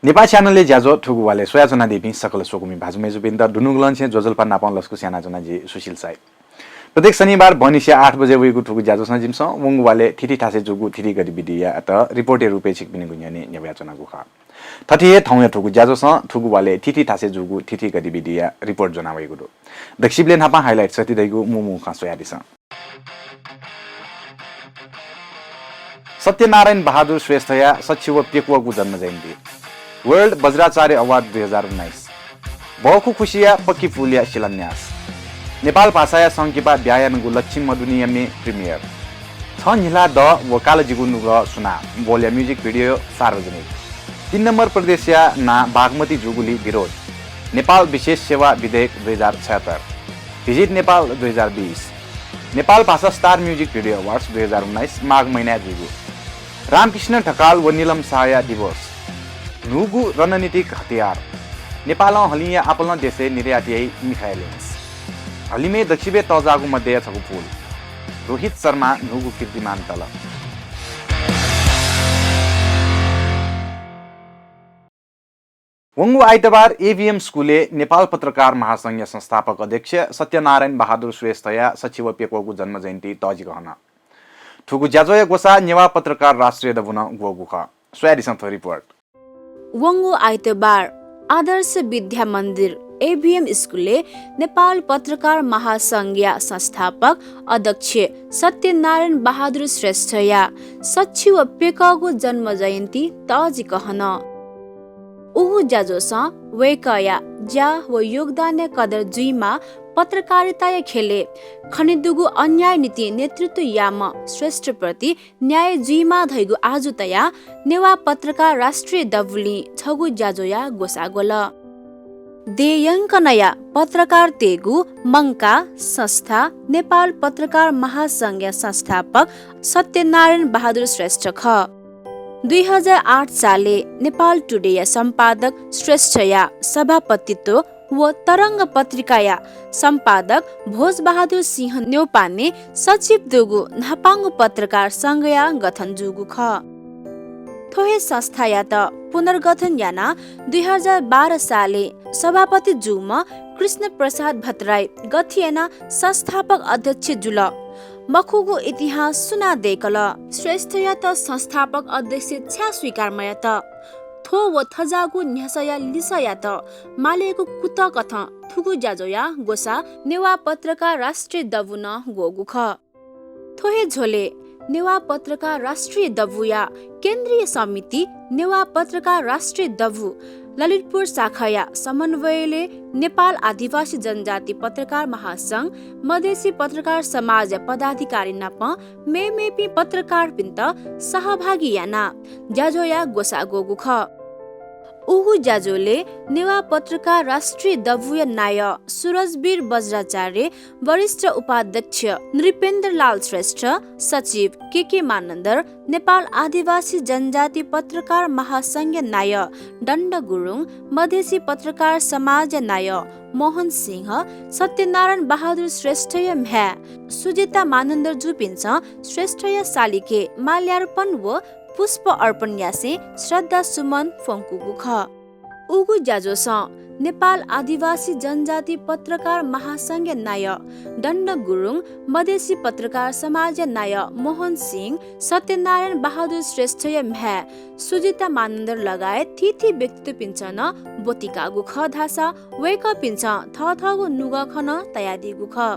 नेपाल च्यानलले ज्याजो ठुगुवाले सोयाजना देवी सकल सोकुमी भाजुमे जुबिन्द दुनुगलन छे जोजलपा नापाउन लस्कु स्याना जना जी सुशील साई प्रत्येक शनिबार भनिसिया 8 बजे वेगु ठुगु ज्याजो सजिमस वंगुवाले ठिठी ठासे जुगु ठिठी गतिविधिया त रिपोर्टे रुपे छिकपिने गुन्याने न्याचना गुखा थठिए ठाउँया ठुगु ज्याजो स ठुगुवाले ठिठी ठासे जुगु ठिठी गतिविधिया रिपोर्ट जनावेगु दो दक्षिबले नापा हाइलाइट सति दैगु मुमु खासोया दिस सत्यनारायण बहादुर श्रेष्ठया सचिव पेकुवाको जन्म जयन्ती वर्ल्ड वज्राचार्य अवार्ड 2019 बहुखु खुशिया पक्की फुलिया शिलान्यास नेपाल भाषाया संकेपा व्यायानगु लक्ष्मी मधुनियमे प्रिमियर छ निला द वकाल जिगुनु र सुना बोलिया म्युजिक भिडियो सार्वजनिक 3 नम्बर प्रदेशया ना बागमती जुगुली विरोध नेपाल विशेष सेवा विधेयक 2076 भिजिट नेपाल 2020 नेपाल भाषा स्टार म्युजिक भिडियो अवार्ड्स 2019 माघ महिना जुगु रामकृष्ण ढकाल व नीलम साया दिवस नुगु रणनीतिक हतियार नेपाल हलिया आपल देशे निर्यातियै मिखाइलेन्स हलिमे दक्षिबे तजागु मध्ये छगु फूल रोहित शर्मा नुगु कीर्तिमान तल वंगु आइतबार एभीएम स्कुले नेपाल पत्रकार महासंघ संस्थापक अध्यक्ष सत्यनारायण बहादुर श्रेष्ठया सचिव पेकोगु जन्म जयन्ती तजी गहना ठुगु ज्याजोय गोसा नेवा पत्रकार राष्ट्रिय दबुन गोगुखा स्वयादिसन्थ रिपोर्ट वंगु आइतबार आदर्श विद्या मन्दिर एभीएम स्कुलले नेपाल पत्रकार महासंघ संस्थापक अध्यक्ष सत्यनारायण बहादुर श्रेष्ठया सचिव पेकागु जन्म जयन्ती तजी कहन उहु ज्याजोस वेकया ज्या व योगदान कदर जुइमा पत्रकारिता खेले खनिदुगु अन्याय नीति नेतृत्व याम श्रेष्ठ प्रति न्याय जुइमा धैगु आजु तया नेवा पत्रकार राष्ट्रिय दबुली छगु ज्याजोया गोसागोल देयंकनया पत्रकार तेगु मंका संस्था नेपाल पत्रकार महासंघ संस्थापक सत्यनारायण बहादुर श्रेष्ठ ख 2008 साले नेपाल टुडे सम्पादक श्रेष्ठया सभापतित्व व तरंग पत्रिकाया सम्पादक भोज बहादुर सिंह न्यौपाने सचिव दुगु नापाङ्गु पत्रकार संघया गठन जुगु ख थोहे संस्थाया त पुनर्गठन याना 2012 साले सभापति जुम कृष्ण प्रसाद भट्टराई गठिएना संस्थापक अध्यक्ष जुल मखुगु इतिहास सुना देकल श्रेष्ठया त संस्थापक अध्यक्ष छ्या स्वीकारमय त थो व थजागु न्यासया लिसया त मालेको कुत कथ थुगु ज्याजोया गोसा नेवा पत्रकार राष्ट्रिय दबुन गोगु ख थोहे झोले नेवा पत्रकार राष्ट्रिय दबुया केन्द्रीय समिति नेवा पत्रकार राष्ट्रिय दबु ललितपुर शाखाया समन्वयले नेपाल आदिवासी जनजाति पत्रकार महासंघ मधेसी पत्रकार समाज पदाधिकारी नप मेमेपी पत्रकार पिन्त सहभागी याना ज्याजोया गोसा गोगु ख उहु ज्याजोले नेवा पत्रकार राष्ट्रिय दबुया नाय सूरजवीर वज्राचार्य वरिष्ठ उपाध्यक्ष नृपेन्द्र लाल श्रेष्ठ सचिव के मानन्दर नेपाल आदिवासी जनजाति पत्रकार महासंघ नाय दण्ड गुरुङ मधेसी पत्रकार समाज नाय मोहन सिंह सत्यनारायण बहादुर श्रेष्ठय म्या सुजिता मानन्दर जुपिन्छ श्रेष्ठय सालिके माल्यार्पण व पुष्प अर्पण यासे श्रद्धा सुमन फोंकुगु ख उगु ज्याजोस नेपाल आदिवासी जनजाति पत्रकार महासंघ नाय दण्ड गुरुङ मधेसी पत्रकार समाज नाय मोहन सिंह सत्यनारायण बहादुर श्रेष्ठय म्या सुजिता मानन्दर लगायत थिथि व्यक्तित्व पिन्छन बोतिकागु ख धासा वेक पिन्छ थथगु नुगा खन तयादिगु ख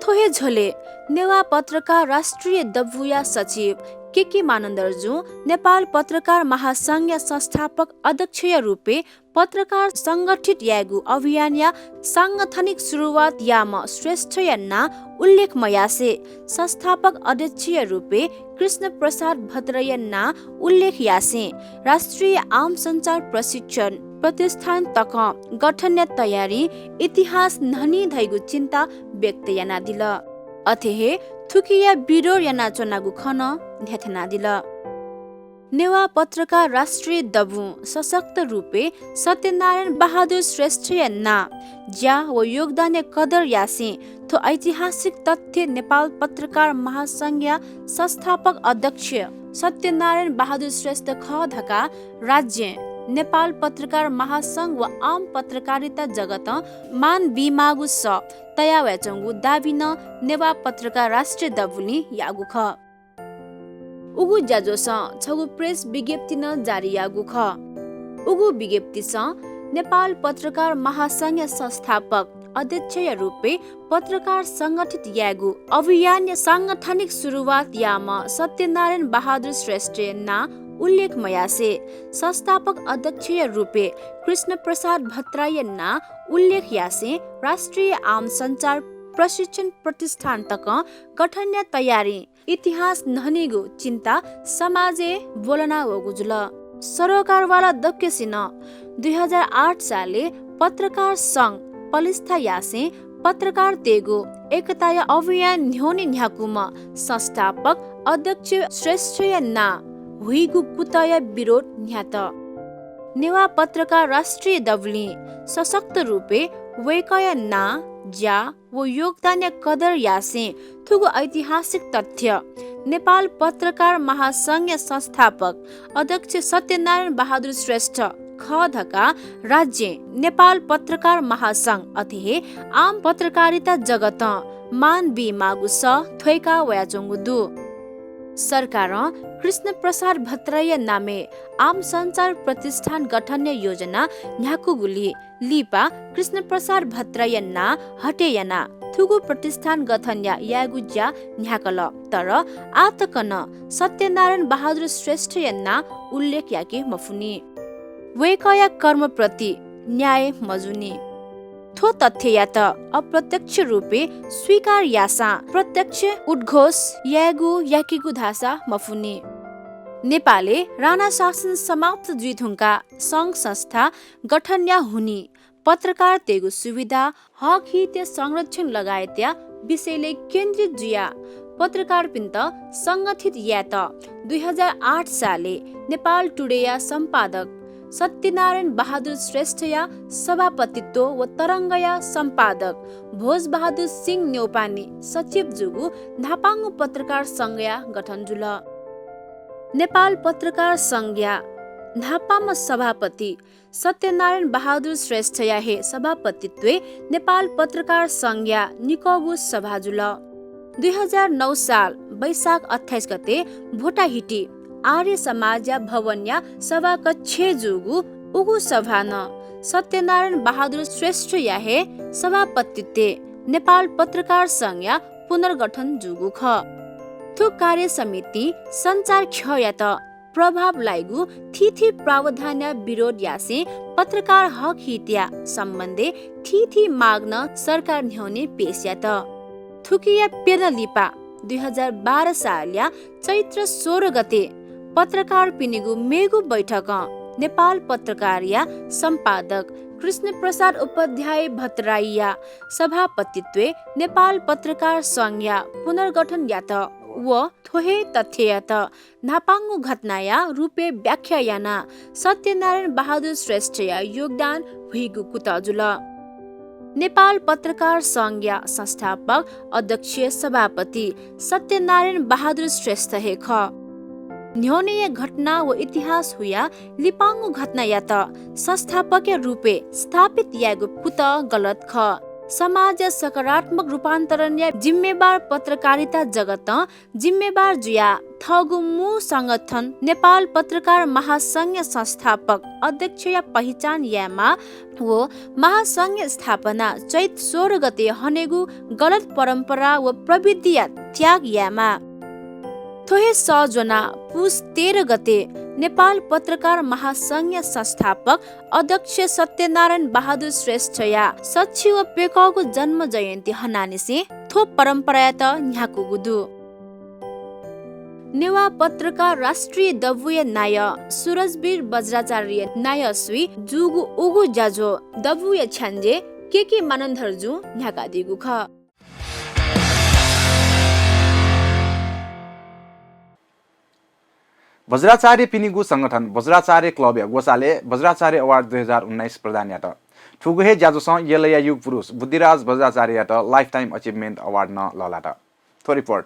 थोहे झोले नेवा पत्रकार राष्ट्रिय दबुया सचिव के मानन्दरजु नेपाल पत्रकार महासंघ संस्थापक अध्यक्ष रूपे पत्रकार संगठित यागु अभियान या सांगठनिक शुरुआत याम श्रेष्ठ यान्ना उल्लेख मयासे संस्थापक अध्यक्ष रूपे कृष्ण प्रसाद भट्टरायन्ना उल्लेख यासे राष्ट्रिय आम संचार प्रशिक्षण प्रतिष्ठान तक गठन तयारी इतिहास नहनी धैगु चिन्ता व्यक्त याना दिल अथेहे थुकिया बिरोर याना चनागु खन ध्याथना दिल नेवा पत्रकार राष्ट्रिय दबु सशक्त रूपे सत्यनारायण बहादुर श्रेष्ठ यान्ना ज्या व योगदान कदर यासे थो ऐतिहासिक तथ्य नेपाल पत्रकार महासंघ संस्थापक अध्यक्ष सत्यनारायण बहादुर श्रेष्ठ ख धका राज्य नेपाल पत्रकार महासंघ व आम पत्रकारिता जगत मान बिमागु स तया वेचंगु दाबिन नेवा पत्रकार राष्ट्रिय दबुनी यागु ख उगु जाजो स छगु प्रेस विज्ञप्ति न जारी यागु ख उगु विज्ञप्ति स नेपाल पत्रकार महासंघ संस्थापक अध्यक्ष रूपे पत्रकार संगठित यागु अभियान सांगठनिक शुरुआत याम सत्यनारायण बहादुर श्रेष्ठ ना उल्लेख मयासे संस्थापक अध्यक्ष रूपे कृष्ण प्रसाद भट्टराय ना उल्लेख यासे राष्ट्रिय आम संचार प्रशिक्षण प्रतिष्ठान तक गठन तयारी इतिहास नहनेगु चिन्ता समाजे बोलना वगुजुल सरोकारवाला दक्केसिन 2008 साले पत्रकार संघ पलिस्था यासे पत्रकार तेगु एकताय अभियान न्योनी न्याकुम संस्थापक अध्यक्ष श्रेष्ठ ना हुइगु कुतय विरोध न्यात नेवा पत्रकार राष्ट्रिय दबली सशक्त रूपे वेकय ना ज्या वो योगदान कदर यासे थुगु ऐतिहासिक तथ्य नेपाल पत्रकार महासंघ संस्थापक अध्यक्ष सत्यनारायण बहादुर श्रेष्ठ खधका राज्य नेपाल पत्रकार महासंघ अथे आम पत्रकारिता जगत मान बी मागु स थ्वेका वयाचोंगु दु सरकार कृष्ण प्रसाद भट्टराय नामे आम संचार प्रतिष्ठान गठन योजना न्याकुगुली लिपा कृष्ण प्रसाद भट्टराय ना हटेयना थुगु प्रतिष्ठान गठन यागुज्या न्याकल तर आतकन सत्यनारायण बहादुर श्रेष्ठ ना उल्लेख याके मफुनी वेकया कर्म प्रति न्याय मजुनी थो तथ्य या त अप्रत्यक्ष रूपे स्वीकार यासा प्रत्यक्ष उद्घोष यागु याकीगु धासा मफुनी नेपाले राणा शासन समाप्त जुइथुङका संघ संस्था गठन या हुनी पत्रकार तेगु सुविधा हक हित संरक्षण लगायतया विषयले केन्द्रित जुया पत्रकार पिन्त संगठित या त 2008 साले नेपाल टुडेया सम्पादक सत्यनारायण बहादुर श्रेष्ठया सभापतित्व व तरङ्गया सम्पादक भोज बहादुर सिंह न्यौपाने सचिव जुगु धापाङ्गु पत्रकार संघया गठन जुल नेपाल पत्रकार संघया धापाम सभापति सत्यनारायण बहादुर श्रेष्ठया हे सभापतित्वे नेपाल पत्रकार संघया निकगु सभा जुल 2009 साल वैशाख 28 गते भोटाहिटी आर्य समाज भवन्या सभा कक्षे जुगु उगु सभा न सत्यनारायण बहादुर श्रेष्ठ याहे सभापतित्व नेपाल पत्रकार संघ पुनर्गठन जुगु ख थु कार्य समिति संचार ख्या त प्रभाव लाइगु थी प्रावधान विरोध यासे पत्रकार हक हित्या सम्बन्धे थी माग्न सरकार न्याउने पेस्या त थुकिया पेन लिपा 2012 सालया चैत्र 16 गते पत्रकार पिनिगु मेगु बैठक नेपाल पत्रकारिया सम्पादक कृष्ण प्रसाद उपाध्याय भट्टराइया सभापतित्व नेपाल पत्रकार संघ पुनर्गठन या त व थोहे तथ्य या त नापाङ्गु घटनाया रूपे व्याख्या याना सत्यनारायण बहादुर श्रेष्ठ योगदान हुइगु कुतजुल नेपाल पत्रकार संघ संस्थापक अध्यक्ष सभापति सत्यनारायण बहादुर श्रेष्ठ हे ख न्योने घटना व इतिहास हुया लिपाङ्गु घटना या त संस्थापकीय रूपे स्थापित यागु पुत गलत ख समाज सकारात्मक रूपान्तरण या जिम्मेवार पत्रकारिता जगत जिम्मेवार जुया थगु मु संगठन नेपाल पत्रकार महासंघ संस्थापक अध्यक्ष या पहिचान यामा वो महासंघ स्थापना चैत 16 गते हनेगु गलत परम्परा व प्रविधि त्याग यामा थोहे सजना पुस 13 गते नेपाल पत्रकार महासंघ संस्थापक अध्यक्ष सत्यनारायण बहादुर श्रेष्ठ या सचिव पेकको जन्म जयन्ती हनानिसे थो परम्परा त न्याको गुदु नेवा पत्रकार राष्ट्रिय दबुय नाय सूरजवीर वज्राचार्य नायस्वी जुगु उगु जाजो दबुय छ्यान्जे के मानन्धरजु न्याका दिगु ख वज्राचार्य पिनिगु संगठन वज्राचार्य क्लब गोसाले वज्राचार्य अवार्ड 2019 प्रदान यात ठुगुहे जाजोस यलया युग पुरुष बुद्धिराज वज्राचार्य यात लाइफ टाइम अचिभमेन्ट अवार्ड न ललाट थो रिपोर्ट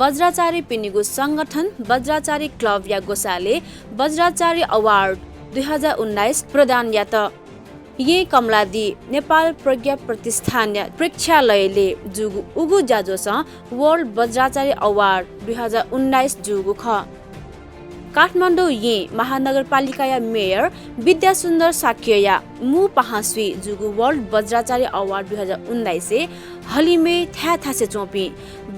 वज्राचार्य पिनिगु संगठन वज्राचार्य क्लब या गोसाले वज्राचार्य अवार्ड 2019 प्रदान यात ये कमलादी नेपाल प्रज्ञा प्रतिष्ठान प्रेक्षालयले जुगु उगु जाजोस वर्ल्ड वज्राचार्य अवार्ड 2019 जुगु ख काठमाडौँ ये महानगरपालिका मेयर विद्यासुन्दर साक्यया मु पहास्वी जुगु वर्ल्ड वज्राचार्य अवार्ड 2019 हलिमे थ्याथासे चोपी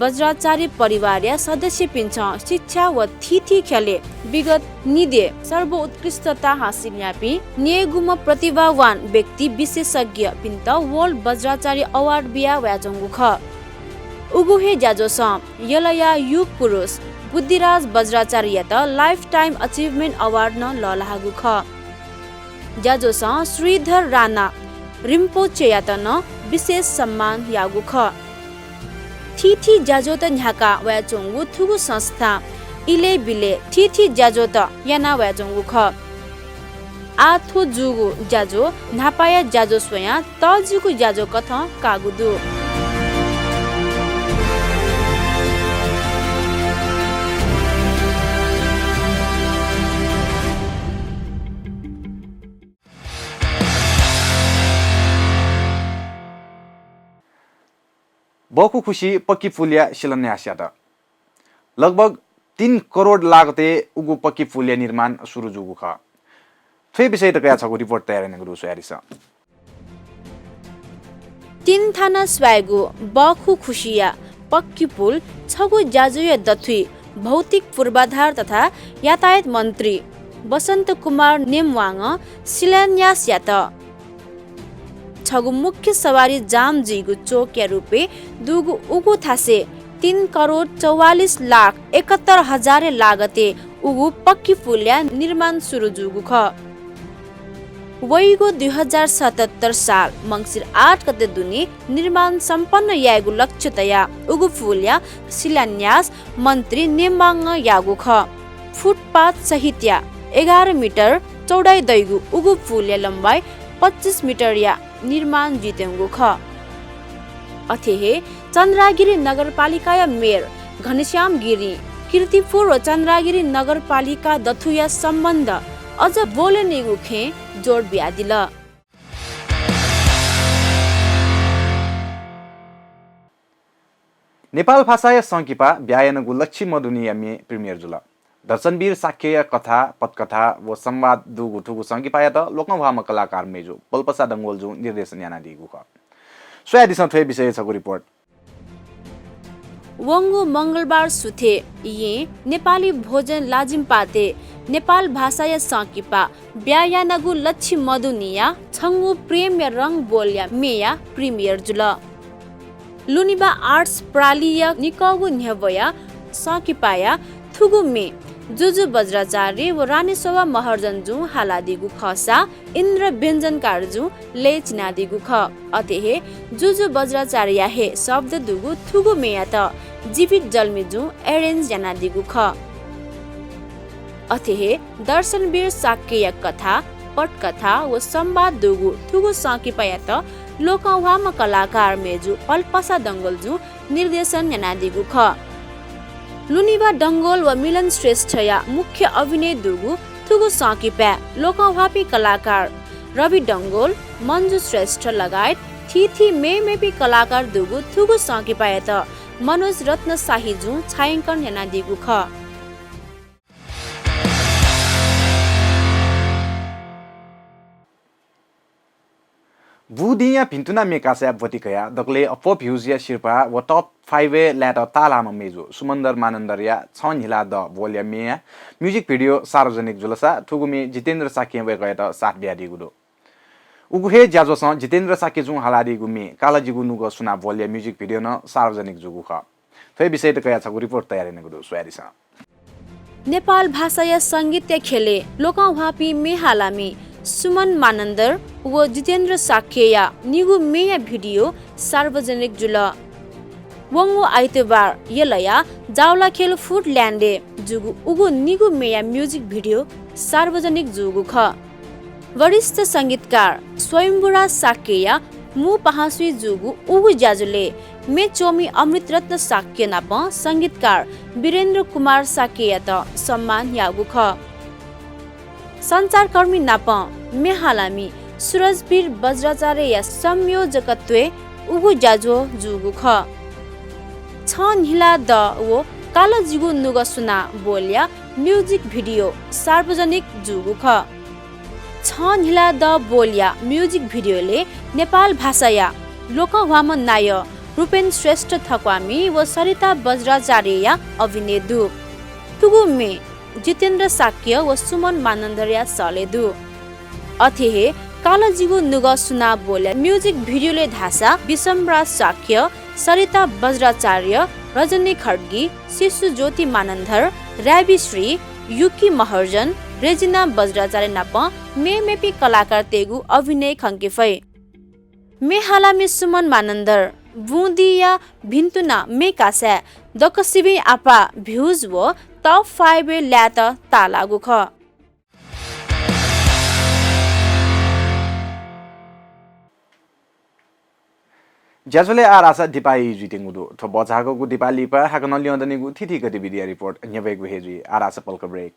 वज्राचार्य परिवार या सदस्य पिन्छ शिक्षा व थिथि खेले विगत निदे सर्वोत्कृष्टता हासिल यापी नेगुम प्रतिभावान व्यक्ति विशेषज्ञ पिन्त वर्ल्ड वज्राचार्य अवार्ड बिया व्याजंगु ख उगुहे जाजोस यलया युग पुरुष बुद्धिराज वज्राचार्य त लाइफ टाइम अचिभमेन्ट अवार्ड न ललागु ख जाजोस श्रीधर राणा रिम्पोचे यात न विशेष सम्मान यागु ख थिथि जाजोत न्याका व्याचोंगु थुगु संस्था इले बिले थिथि जाजोत याना व्याचोंगु ख आथो जुगु जाजो नापाया जाजो स्वया तजुगु जाजो कथ कागुदु बहु खुशी पक्की पुलिया शिलान्यास यात लगभग 3 करोड लागते उगु पक्की पुलिया निर्माण सुरु जुगु ख थ्वे विषय तकया छगु रिपोर्ट तयार ने गुरु सोयारिस 3 थाना स्वागु बहु खुशिया पक्की पुल छगु जाजुय दथुई भौतिक पूर्वाधार तथा यातायात मन्त्री बसन्त कुमार नेमवाङ शिलान्यास यात छगु मुख्य सवारी जाम जिगु चोक्या रुपे दुगु उगु थासे 3 करोड 44 लाख 71 हजार लागते उगु पक्की पुलिया निर्माण सुरु जुगु ख वैगु 2077 साल मंसिर 8 गते दुनी निर्माण सम्पन्न यागु लक्ष्यतया उगु पुलिया शिलान्यास मन्त्री नेमवाङ यागु ख फुटपाथ सहितया 11 मिटर चौडाइ दैगु उगु पुलिया लम्बाइ 25 मिटर या निर्माण जितेंगु ख अथेहे चन्द्रागिरी नगरपालिका मेयर घनश्याम गिरी कीर्तिपुर र चन्द्रागिरी नगरपालिका दथुया सम्बन्ध अझ बोले नेगु खे जोड ब्यादिल नेपाल भाषा संकिपा ब्यायन गुलक्षी मधुनिया मे प्रिमियर जुल दर्शनवीर साक्य कथा पटकथा व संवाद दुगु ठुगु संकिपाया त लोकभाम कलाकार मेजु पल्पसा डंगोलजु निर्देशन याना दिगु ख सोया दिस थ्वे विषय छगु रिपोर्ट वंगु मंगलबार सुथे ये नेपाली भोजन लाजिम पाते नेपाल भाषा संकिपा ब्यायानगु लच्छी मधुनिया छंगु प्रेम या रंग बोल्या मेया प्रिमियर जुल लुनिबा आर्ट्स प्रालिया निकगु न्यवया संकिपाया थुगु मे जुजु वज्राचार्य व रानीसभा महर्जनजु हालादिगु खसा इन्द्र व्यञ्जन कारजु लेचनादिगु ख अतेहे जुजु वज्राचार्य हे शब्द दुगु थुगु मेया त जीवित जल्मिजु एरेन्ज यानादिगु ख अतेहे दर्शनवीर साक्य कथा पटकथा व संवाद दुगु थुगु संकिपाया त लोकवाम कलाकार मेजु पल्पसा दंगलजु निर्देशन यानादिगु ख लुनिबा डंगोल व मिलन श्रेष्ठया मुख्य अभिनय दुगु थुगु संकिपा लोकवापी कलाकार रवि डंगोल मञ्जु श्रेष्ठ लगायत थिथि मेपी कलाकार दुगु थुगु संकिपाया त मनोज रत्न शाहीजु छायांकन याना दिगु ख बुदिया भिन्तुना मेकासा बतिकया दगले अपो फ्युजिया शिरपा व टप 5 ल्याट तालाम मेजु सुमन्दर मानन्दरिया छन हिला द बोल्या मेया म्युजिक भिडियो सार्वजनिक जुलसा ठुगुमे जितेन्द्र साके गएत साथ ब्यादी गुडो उगुहे ज्याजोस जितेन्द्र साके जु हालादी गुमे कालाजिगु नुग सुना बोल्या म्युजिक भिडियो न सार्वजनिक जुगु ख फे विषय त कया छ रिपोर्ट तयार ने गुडो स्वारिसा नेपाल भाषा संगीत खेले लोकवापी मेहालामी सुमन मानन्दर व जितेन्द्र साकेया निगु मेया भिडियो सार्वजनिक जुल वंगु आइतबार यलया जावला खेल फुड ल्यान्डे जुगु उगु निगु मेया म्युजिक भिडियो सार्वजनिक जुगु ख वरिष्ठ संगीतकार स्वयंबुरा साकेया मु पहासुई जुगु उगु ज्याजुले मे चोमी अमृत रत्न साके नाप संगीतकार वीरेन्द्र कुमार साकेया त सम्मान यागु ख सञ्चारकर्मी नाप मेहालामी सुरजवीर वज्राचार्य या संयोजकत्वे उगु ज्याजो जुगु ख छ निला द वो कालो जिगु नुग सुना बोल्या म्युजिक भिडियो सार्वजनिक जुगु ख छ निला द बोल्या म्युजिक भिडियोले नेपाल भाषाया लोकवामन नाय रूपेन श्रेष्ठ थक्वामी व सरिता वज्राचार्य या अभिनेदु तुगु मे जितेन्द्र साक्य व सुमन मानन्दर्या सलेदु अथेहे कालो जिगु नुग सुना बोल्या म्युजिक भिडियोले धासा विषमराज साक्य सरिता वज्राचार्य रजनी खड्गी शिशु ज्योति मानन्धर र्याबी श्री युकी महर्जन रेजिना वज्राचार्य नाप मेपी कलाकार तेगु अभिनय खङ्केफै मेहालामी सुमन मानन्दर बुदिया भिन्तुना मेकासा दकसिबे आपा भ्युज व टप 5 ल्यात तालागु ख ज्याजोले आरासा दिपाई जुइटेंगुदु थो बचागोगु दिपाली पा हाकन लियोदनिगु थिथि गतिविधि रिपोर्ट न्यबेगु हेजु आरासा पल्क ब्रेक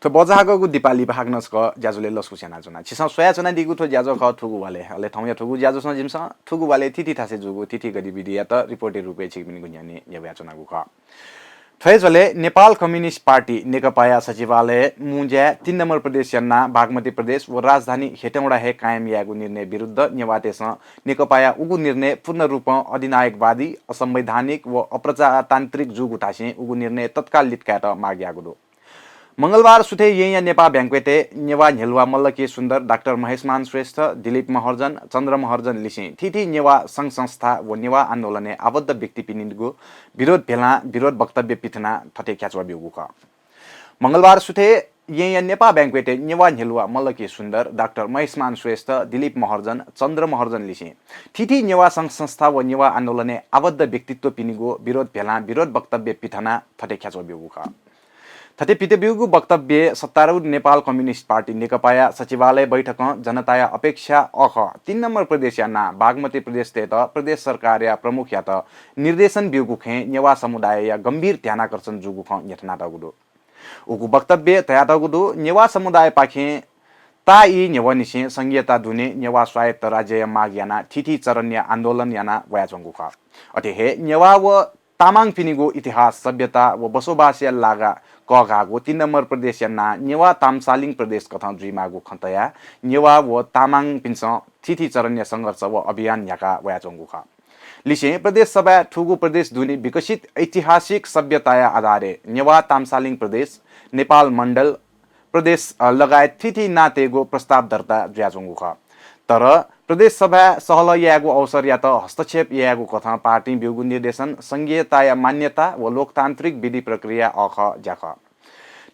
तो बजागोगु दिपाली भाग्नस क ज्याजोले लसकु सेना जुना छिसा सोया चना दिगु थो ज्याजो ख थुगु वाले अले थौया थुगु ज्याजो स जिमस थुगु वाले थिथि थासे जुगु थिथि गतिविधि या त रिपोर्टे रुपे छिकमिन गुन्याने यबया चनागु ख थैजले नेपाल कम्युनिस्ट पार्टी नेकपाया सचिवालय मुन्ज्या 3 नम्बर प्रदेश यन्ना बागमती प्रदेश व राजधानी हेटौडा हे कायम यागु निर्णय विरुद्ध नेवातेस नेकपाया उगु निर्णय पूर्ण रूप अधिनायकवादी असंवैधानिक व अप्रजातान्त्रिक जुगु थासे उगु निर्णय तत्काल लिटकाट माग्यागु दो मंगलबार सुथे यया नेपा ब्याङ्क्वेटे नेवा झेलवा मल्लकी सुन्दर डाक्टर महेशमान श्रेष्ठ दिलीप महर्जन चन्द्र महर्जन लिसी थिथि नेवा संघ संस्था व नेवा आन्दोलने आबद्ध व्यक्ति पिनिगु विरोध भेला विरोध वक्तव्य पिथना थटे क्याचवा बिउगु क मंगलबार सुथे यया नेपा ब्याङ्क्वेटे नेवा झेलवा मल्लकी सुन्दर डाक्टर महेशमान श्रेष्ठ दिलीप महर्जन चन्द्र महर्जन लिसी थिथि नेवा संघ संस्था व नेवा आन्दोलने आबद्ध व्यक्तित्व पिनिगु विरोध भेला विरोध वक्तव्य पिथना थटे क्याचवा बिउगु क थते पितेबिउगु वक्तव्य सत्तारूढ नेपाल कम्युनिस्ट पार्टी नेकपाया सचिवालय बैठक जनताया अपेक्षा अख 3 नम्बर प्रदेश याना बागमती प्रदेश ते त प्रदेश सरकार या प्रमुख या त निर्देशन बिउगु खे नेवा समुदाय या गम्भीर ध्यानाकर्षण जुगु ख यथना तगुदु उगु वक्तव्य तया तगुदु नेवा समुदाय पाखे ताई नेवनिसे संघीयता दुने नेवा स्वायत्त राज्य माग याना थिथि चरण्य आन्दोलन याना वयाचंगु ख अथे नेवा व तामाङ पिनिगु इतिहास सभ्यता व बसोबासिया लागा कगागो 3 नम्बर प्रदेश याना नेवा तामसालिङ प्रदेश कथा जुइमागु खन्तया नेवा व तामाङ पिन्स थिथि चरण्य संघर्ष व अभियान याका वयाचंगु ख लिसे प्रदेश सभा ठुगु प्रदेश दुनी विकसित ऐतिहासिक सभ्यताया आधारे नेवा तामसालिङ प्रदेश नेपाल मण्डल प्रदेश लगायत थिथि नातेगो प्रस्ताव दर्ता ज्याचंगु ख तर प्रदेश सभा सहल यागु अवसर या त हस्तक्षेप यागु कथा पार्टी बिउगु निर्देशन संघीयता या मान्यता व लोकतान्त्रिक विधि प्रक्रिया अख ज्याख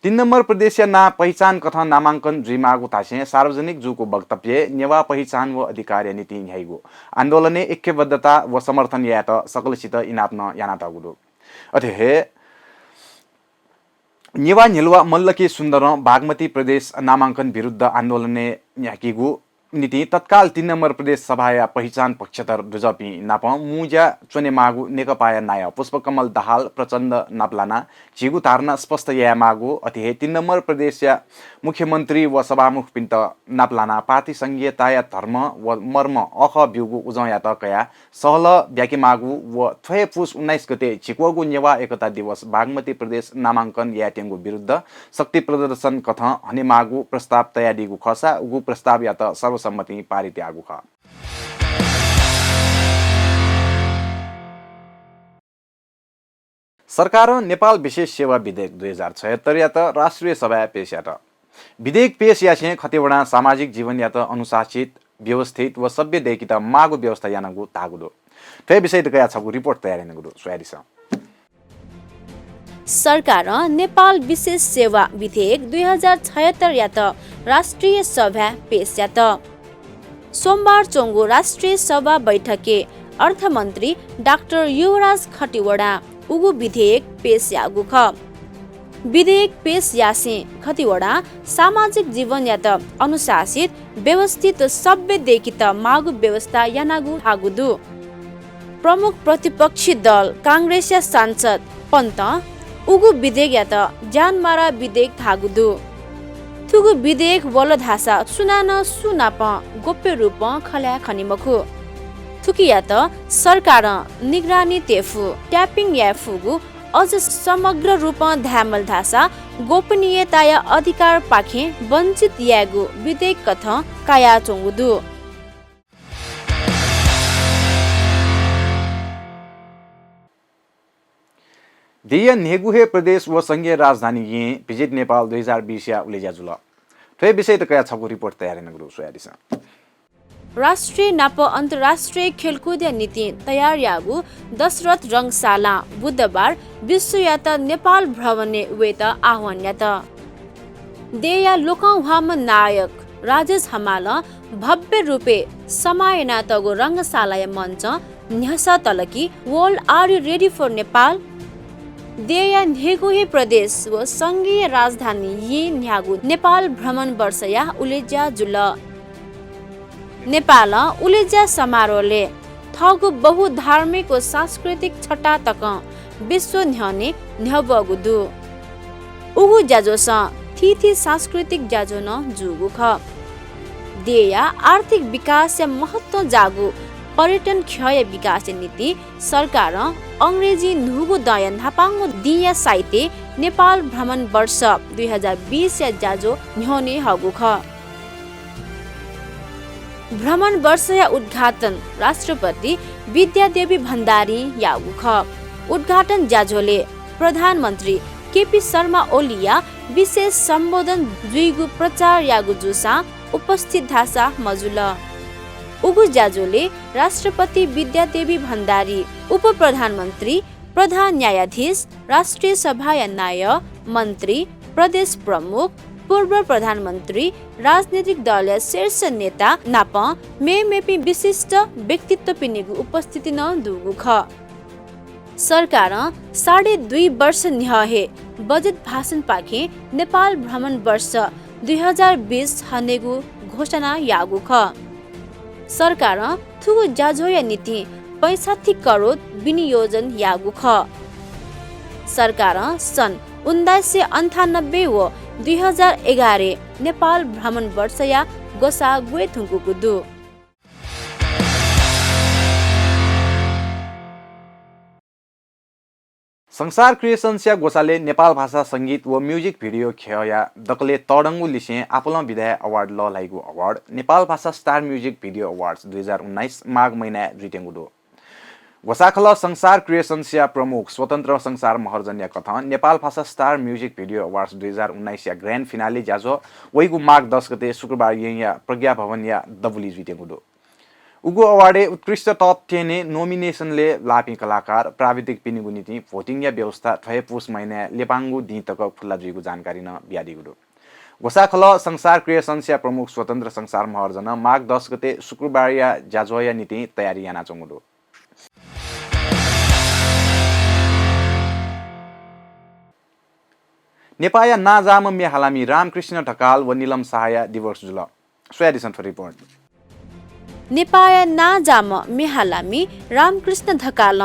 3 नम्बर प्रदेश ना पहिचान कथा नामाङ्कन जुइमागु तासे सार्वजनिक जुको वक्तव्य नेवा पहिचान व अधिकार नीति ह्याइगु आन्दोलने ऐक्यबद्धता व समर्थन या त सकलसित इनाप्न याना तगुदु अथे नेवा नेलवा मल्लकी सुन्दर बागमती प्रदेश नामाङ्कन विरुद्ध आन्दोलने याकिगु नीति तत्काल 3 नम्बर प्रदेश सभाया पहिचान पक्षधर दुजपी नाप मुज्या चुनेमागु नेकपाया नाय पुष्पकमल दाहाल प्रचण्ड नाप्लाना झिगु तार्न स्पष्ट या मागु अति 3 नम्बर प्रदेश या मुख्यमन्त्री व सभामुख पिन्त नाप्लाना पार्टी संघीयता या धर्म व मर्म अख बिउगु उजया त कया सहल ब्याकी मागु व 6 पुस 19 गते छिक्वगु नेवा एकता दिवस बागमती प्रदेश नामाङ्कन या टेंगु विरुद्ध शक्ति प्रदर्शन कथा हने मागु प्रस्ताव तयार दिगु खसा उगु प्रस्ताव या त सर्वसम्मति पारित आगु ख सरकार नेपाल विशेष सेवा विधेयक 2076 या त राष्ट्रिय सभा पेश या त विधेयक पेश या छे खतेवडा सामाजिक जीवन या त अनुशासित व्यवस्थित व सभ्य देखिता मागु व्यवस्था यानगु तागुदो ते विषय कया छगु रिपोर्ट तयार नगुदो स्वादिस सरकार नेपाल विशेष सेवा विधेयक 2076 या त राष्ट्रिय सभा पेश या त सोमबार चोंगो राष्ट्रिय सभा बैठके अर्थमन्त्री डाक्टर युवराज खटिवडा उगु विधेयक पेश यागु ख विधेयक पेश यासे खतिवडा सामाजिक जीवन या त अनुशासित व्यवस्थित सभ्यदेखि त मागु व्यवस्था यानागु हागुदु प्रमुख प्रतिपक्षी दल कांग्रेस सांसद पन्त उगु विधेयक या त जानमारा विधेयक थागुदु थुगु विधेयक वलधासा सुनान सुनाप गोप्य रूप खल्या खनिमखु थुकिया त सरकार निगरानी तेफु ट्यापिङ या फुगु अझ समग्र रूप ध्यामल धासा गोपनीयता या अधिकार पाखे वञ्चित यागु विधेयक कथ काया चोंगुदु दिय नेगुहे प्रदेश व संघीय राजधानी ये भिजिट नेपाल 2020 या उलेजा जुल थ्वे विषय त कया छगु रिपोर्ट तयार नगरु सोयादिसा राष्ट्रिय नाप अन्तर्राष्ट्रिय खेलकुद नीति तयार यागु दशरथ रङशाला बुधबार विश्व यात नेपाल भ्रमणे वेत आह्वान यात देया लोकौं हम नायक राजेश हमाल भव्य रूपे समायना तगो रङशाला मञ्च न्यास तलकी world are you ready for Nepal देया नेगुहे प्रदेश व संघीय राजधानी यी न्यागु नेपाल भ्रमण वर्ष या उलेज्या जुल नेपाल उलेज्या समारोहले थगु बहुधार्मिक व सांस्कृतिक छटा तक विश्व न्हने न्हबगुदु उगु जाजोस थी सांस्कृतिक जाजो न जुगु ख देया आर्थिक विकास या महत्व जागु पर्यटन क्षय विकास नीति सरकार अंग्रेजी नुगु दयन हापाङ्गु दिया साइते नेपाल भ्रमण वर्ष 2020 या जाजो न्हने हगु ख भ्रमण वर्ष या उद्घाटन राष्ट्रपति विद्यादेवी भण्डारी यागु ख उद्घाटन जाजोले प्रधानमन्त्री केपी शर्मा ओलिया विशेष सम्बोधन जुइगु प्रचार यागु जुसा उपस्थित धासा मजुल उगु जाजोले राष्ट्रपति विद्यादेवी भण्डारी उप प्रधानमन्त्री प्रधान न्यायाधीश राष्ट्रिय सभा या न्याय मन्त्री प्रदेश प्रमुख पूर्व प्रधानमन्त्री राजनीतिक दल शीर्ष नेता नाप मेपी विशिष्ट व्यक्तित्व पिनिगु उपस्थिति न दुगु ख सरकार 2.5 वर्ष न्याहे बजेट भाषण पाखे नेपाल भ्रमण वर्ष 2020 हनेगु घोषणा यागु ख सरकार थुगु जाजोया नीति 65 करोड विनियोजन यागु ख सरकार सन् 1998 व 2011 नेपाल भ्रमण वर्ष या गोसा गुए थुङ्गुको दु संसार क्रिएशन्स या गोसाले नेपाल भाषा संगीत व म्युजिक भिडियो खेया दकले तडङ्गु लिसे आपुलम विधाय अवार्ड ल लाइगु अवार्ड नेपाल भाषा स्टार म्युजिक भिडियो अवार्ड्स 2019 माघ महिना रिटेंगुडो गोसाखल संसार क्रिएशन्स या प्रमुख स्वतन्त्र संसार महर्जन या कथन नेपाल भाषा स्टार म्युजिक भिडियो अवार्ड्स 2019 या ग्रान्ड फिनाले जाजो वैगु माघ 10 गते शुक्रबार या प्रज्ञा भवन या दबुली रिटेंगुडो उगु अवार्डे उत्कृष्ट टप 10 ने नोमिनेसनले लापी कलाकार प्राविधिक पिनिगु नीति भोटिङ या व्यवस्था थय पुस महिना लेपाङ्गु दितक खुल्ला जुइगु जानकारी न बियादिगुडो गोसाखल संसार क्रिएशन्स या प्रमुख स्वतन्त्र संसार महर्जन माघ 10 गते शुक्रबार या जाजोया नीति तयारी याना चंगुडो नेपाया नाजाम मे हालामी रामकृष्ण ढकाल व नीलम सहाय दिवस जुल सोयादिसन फर रिपोर्ट नेपाया नाजाम मेहालामी रामकृष्ण ढकाल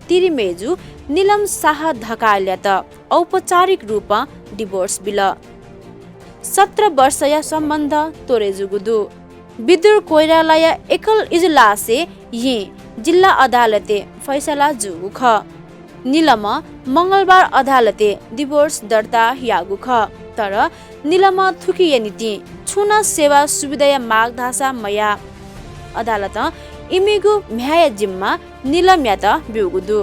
तिरिमेजु नीलम शाह ढकाल त औपचारिक रूप डिभोर्स बिल 17 वर्ष या सम्बन्ध तोरेजुगुदु विदुर कोइराला एकल इजलासे ये जिल्ला अदालते फैसला जुगु ख नीलम मंगलबार अदालते डिभोर्स दर्ता यागु ख तर नीलम थुकिए नीति छुना सेवा सुविधा माग धासा मया अदालत इमिगु म्याय जिम्मा नीलम या त बिउगुदु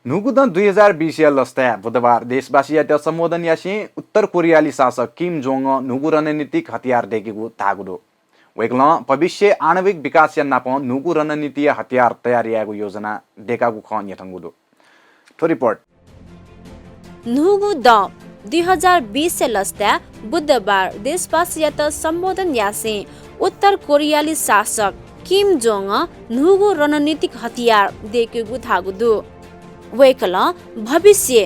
नुगुदन 2020 या लस्ता बुधबार देशवासी या सम्बोधन यासी उत्तर कोरियाली शासक किम जोङ नुगु रणनीतिक हतियार देखेको तागुदो वेगल भविष्य आणविक विकास या नाप नुगु रणनीति हतियार तयारीको योजना देखागु ख यथंगुदो तो रिपोर्ट नुगु द 2020 लस्ता बुधबार देशवासी या त सम्बोधन यासे उत्तर कोरियाली शासक किम जोङ नुगु रणनीतिक हतियार देकेगु थागुदु वेकल भविष्य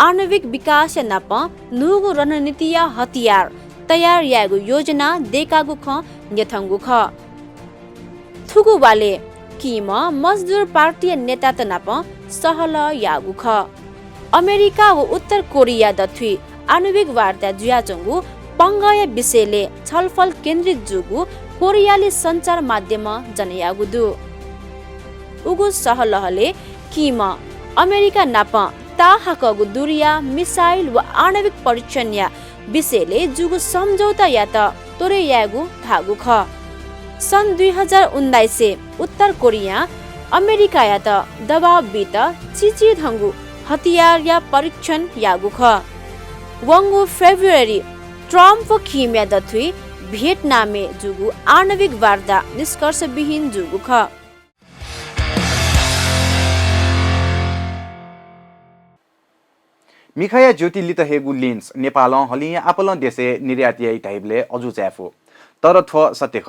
आणविक विकास नप नुगु रणनीतिय हतियार तयार यागु योजना देकागु ख न्यथंगु ख थुगु वाले किम मजदुर पार्टी नेता त नप सहल यागु ख अमेरिका व उत्तर कोरिया दथुई आणविक वार्ता जुयाचंगु पंगय विषयले छलफल केन्द्रित जुगु कोरियाली सञ्चार माध्यम जनयागुदु उगु सहलहले किम अमेरिका नाप ताहाकगु दुरिया मिसाइल व आणविक परीक्षण या विषयले जुगु सम्झौता या त तोरे यागु थागु ख सन् 2019 उत्तर कोरिया अमेरिका या त दबाव बित चिची धंगु हतियार या परीक्षण यागु ख वंगु फेब्रुअरी ट्रम्प खिम्या दथुई भियतनामे जुगु आणविक वार्ता निष्कर्षविहीन जुगु ख मिखया ज्योति लित हेगु लेन्स नेपाल हलिया आपल देशे निर्यातियै टाइपले अजु च्याफो तर थ सत्य ख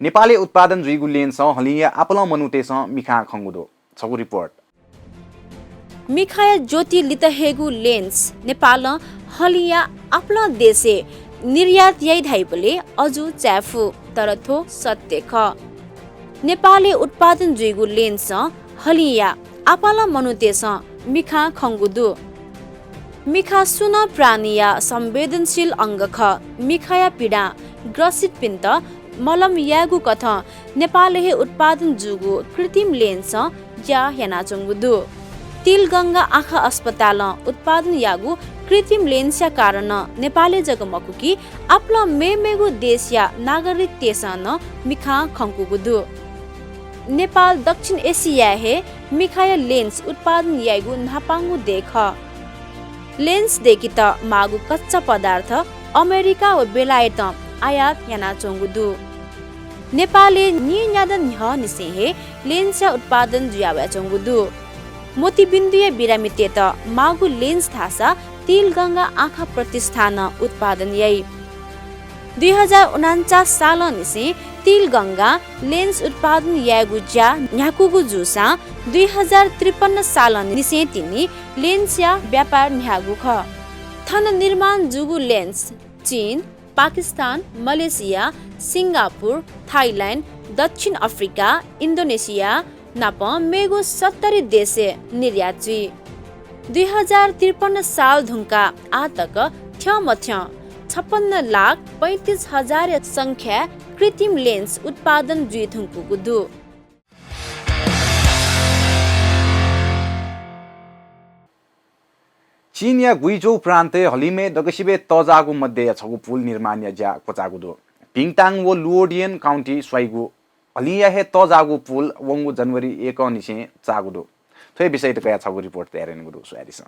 नेपाली उत्पादन जुइगु लेन्स हलिया आपल मनुतेस मिखा खंगुदो छगु रिपोर्ट मिखया ज्योति लित हेगु लेन्स नेपाल हलिया आपल देशे निर्यात यही धाइपले अजु च्याफु तर थो सत्य ख नेपाली उत्पादन जुइगु लेन्स हलिया आपाला मनुतेस मिखा खंगुदु मिखा सुन प्राणीया संवेदनशील अंग ख मिखाया पीडा ग्रसित पिन्त मलम यागु कथ नेपाल हे उत्पादन जुगु कृत्रिम लेन्स या हेनाचंगुदु तिलगंगा आँखा अस्पताल उत्पादन यागु कृत्रिम लेन्सया कारण नेपाली जगमकुकी आपला मेमेगु देशया नागरिक तेसन मिखा खंकुगुदु नेपाल दक्षिण एशिया हे मिखाया लेन्स उत्पादन यागु नापांगु देख लेन्स देखि त मागु कच्चा पदार्थ अमेरिका व बेलायत आयात याना चंगुदु नेपालले नियादन न्ह निसे लेन्सया उत्पादन जुयावा चंगुदु मोतीबिन्दुय बिरामिते त मागु लेन्स थासा तिलगंगा आँखा प्रतिष्ठान उत्पादन यही 2049 साल निसे तिलगंगा लेन्स उत्पादन यागु ज्या न्याकुगु जुसा 2053 साल निसे तिनी लेन्स या व्यापार न्यागु ख थन निर्माण जुगु लेन्स चीन पाकिस्तान मलेसिया सिंगापुर थाइल्यान्ड दक्षिण अफ्रिका इन्डोनेसिया नाप मेगु 70 देशे निर्यात जुई 2053 साल धुंका आतक थ्यमथ्य 56,35,000 संख्या कृत्रिम लेन्स उत्पादन जुई धुंकुगुदु चीन या गुइजो प्रान्त हलिमे दगसिबे तजागु मध्ये छगु पुल निर्माण या ज्या कोचागुदो पिङताङ वो लुओडियन काउन्टी स्वाइगु हलिया हे तजागु पुल वंगु जनवरी 1 निसे चागुदो थै विषय त कया छगु रिपोर्ट तयार गुदो स्वादिस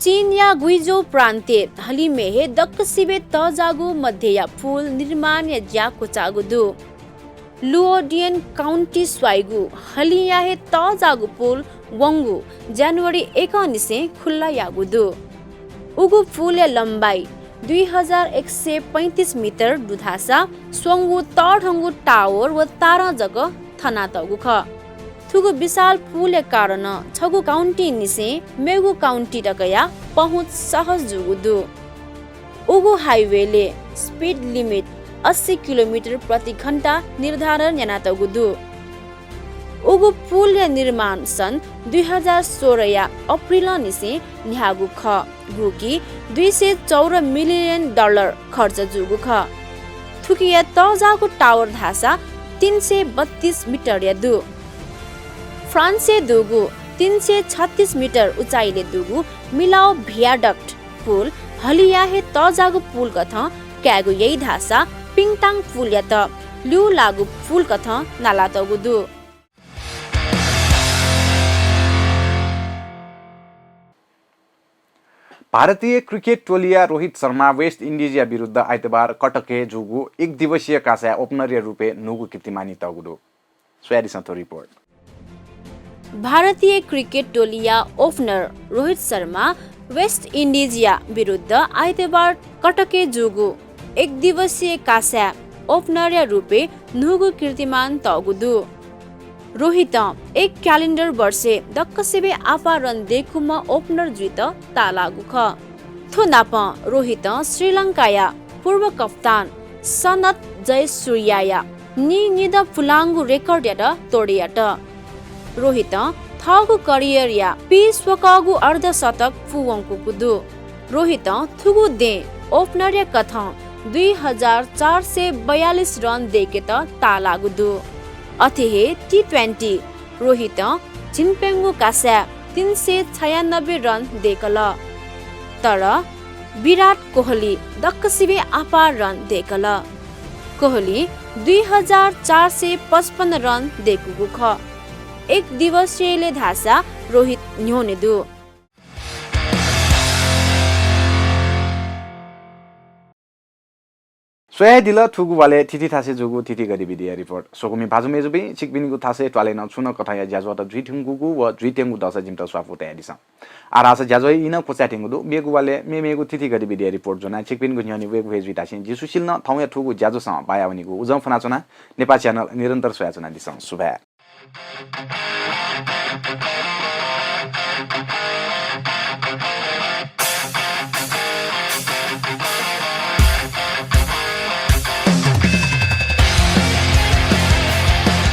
चीन या गुइजो प्रान्ते हलिमे हे दगसिबे तजागु मध्ये या पुल निर्माण या ज्या कोचागुदो लुओडियन काउन्टी स्वाइगु हलिया हे तजागु पुल वंगु जनवरी 1 निसे खुल्ला यागुदु उगु पुल या लम्बाई 2135 मिटर दुधासा सोंगु तढंगु टावर व तारा जग थना तगु ख थुगु विशाल पुल कारण छगु काउन्टी निसे मेगु काउन्टी तकया पहुँच सहज जुगुदु उगु हाइवेले स्पीड लिमिट 80 किलोमिटर प्रति घण्टा निर्धारण याना तगुदु उगु पुल या निर्माण सन् 2016 या अप्रिल निसे न्यागु ख गुकी $204 मिलियन खर्च जुगु ख थुकिया तजागु टावर धासा 332 मिटर या दु फ्रान्से दुगु 336 मिटर उचाइले दुगु मिलाओ भियाडक्ट पुल हलिया हे तजागु पुल कथ क्यागु यही धासा पिङताङ पुल या त ल्यु लागु पुल कथ नाला तगुदु भारतीय क्रिकेट टोलिया रोहित शर्मा वेस्ट इन्डिजिया विरुद्ध आइतबार कटके जुगु एक दिवसीय कासा ओपनर रूपे नुगु कीर्तिमानी तगुदो स्वादिसन्तो रिपोर्ट भारतीय क्रिकेट टोलिया ओपनर रोहित शर्मा वेस्ट इन्डिजिया विरुद्ध आइतबार कटके जुगु एक दिवसीय कासा ओपनर रूपे नुगु कीर्तिमान तगुदु रोहित एक क्यालेन्डर वर्षे दक्कसेबे आपा रन देखुम ओपनर जुत तालागु ख थोनाप रोहित श्रीलङ्काया पूर्व कप्तान सनत जयसूर्याया निद फुलाङ्गु रेकर्ड याट तोडियाट रोहित थगु करियर या विश्वकगु अर्धशतक फुवंकु कुदु रोहित थुगु दे ओपनर या कथ 2442 रन देके त तालागुदु अथिहे T20 रोहित झिनपेङ्गु कासा 396 रन देकल तर विराट कोहली दक्कसिबे आपा रन देकल कोहली 2455 रन देकुगु ख एक दिवसीयले धासा रोहित न्योनेदु सोया दिल थुगु वाले थिथि थासे जुगु थिथि गतिविधि रिपोर्ट सोकुमी भाजु मेजुबी चिकबिनीगु थासे ट्वाले न छुन कथाया ज्याजोटा जुइथुंगुगु व जुइतेंगु दस जिमटा स्वाफु तयादिस आरास ज्याजोइ इन कोचाटिंगु मेगु वाले मेगु थिथि गतिविधि रिपोर्ट जुना चिकबिनीगु न्यनि वेगु भेजुइतासिन जिसुसिल न थौया थुगु ज्याजो स बायावनिगु उजम फनाचना नेपाल च्यानल निरन्तर सोया चना दिस सुभा